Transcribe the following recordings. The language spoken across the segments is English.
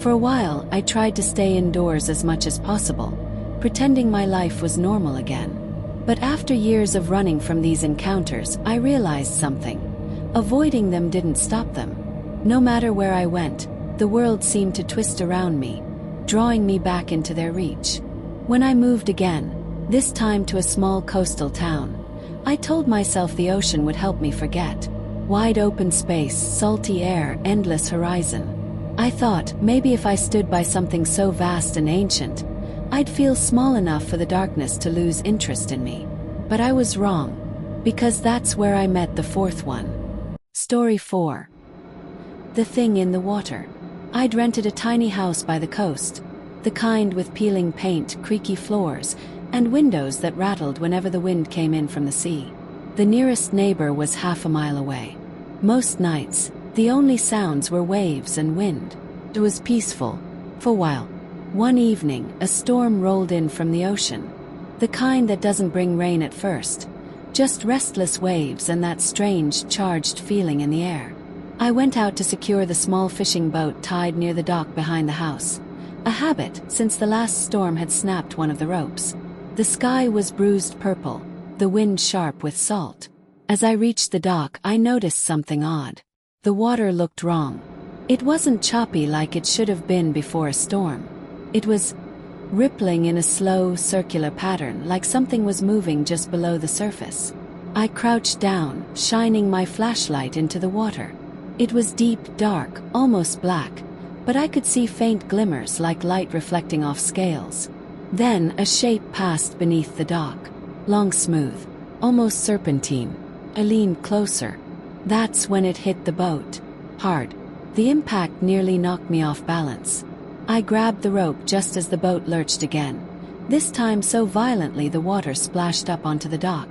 For a while, I tried to stay indoors as much as possible, pretending my life was normal again. But after years of running from these encounters, I realized something. Avoiding them didn't stop them. No matter where I went, the world seemed to twist around me, drawing me back into their reach. When I moved again, this time to a small coastal town, I told myself the ocean would help me forget. Wide open space, salty air, endless horizon. I thought, maybe if I stood by something so vast and ancient, I'd feel small enough for the darkness to lose interest in me. But I was wrong, because that's where I met the fourth one. Story 4. The Thing in the Water. I'd rented a tiny house by the coast, the kind with peeling paint, creaky floors, and windows that rattled whenever the wind came in from the sea. The nearest neighbor was half a mile away. Most nights, the only sounds were waves and wind. It was peaceful, for a while. One evening, a storm rolled in from the ocean. The kind that doesn't bring rain at first, just restless waves and that strange, charged feeling in the air. I went out to secure the small fishing boat tied near the dock behind the house. A habit, since the last storm had snapped one of the ropes. The sky was bruised purple, the wind sharp with salt. As I reached the dock, I noticed something odd. The water looked wrong. It wasn't choppy like it should have been before a storm. It was rippling in a slow, circular pattern, like something was moving just below the surface. I crouched down, shining my flashlight into the water. It was deep, dark, almost black, but I could see faint glimmers like light reflecting off scales. Then a shape passed beneath the dock. Long, smooth, almost serpentine. I leaned closer. That's when it hit the boat. Hard. The impact nearly knocked me off balance. I grabbed the rope just as the boat lurched again. This time so violently the water splashed up onto the dock.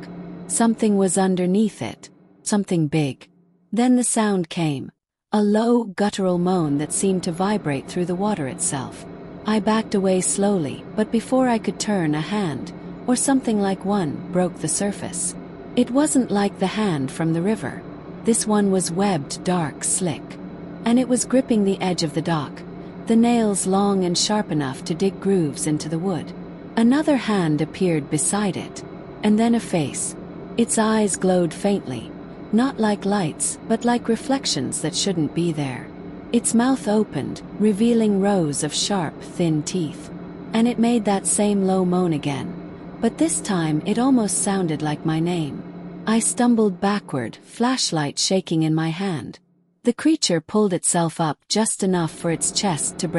Something was underneath it. Something big. Then the sound came. A low, guttural moan that seemed to vibrate through the water itself. I backed away slowly, but before I could turn, a hand, or something like one, broke the surface. It wasn't like the hand from the river. This one was webbed, dark, slick. And it was gripping the edge of the dock, the nails long and sharp enough to dig grooves into the wood. Another hand appeared beside it, and then a face. Its eyes glowed faintly, not like lights, but like reflections that shouldn't be there. Its mouth opened, revealing rows of sharp, thin teeth. And it made that same low moan again, but this time it almost sounded like my name. I stumbled backward, flashlight shaking in my hand. The creature pulled itself up just enough for its chest to break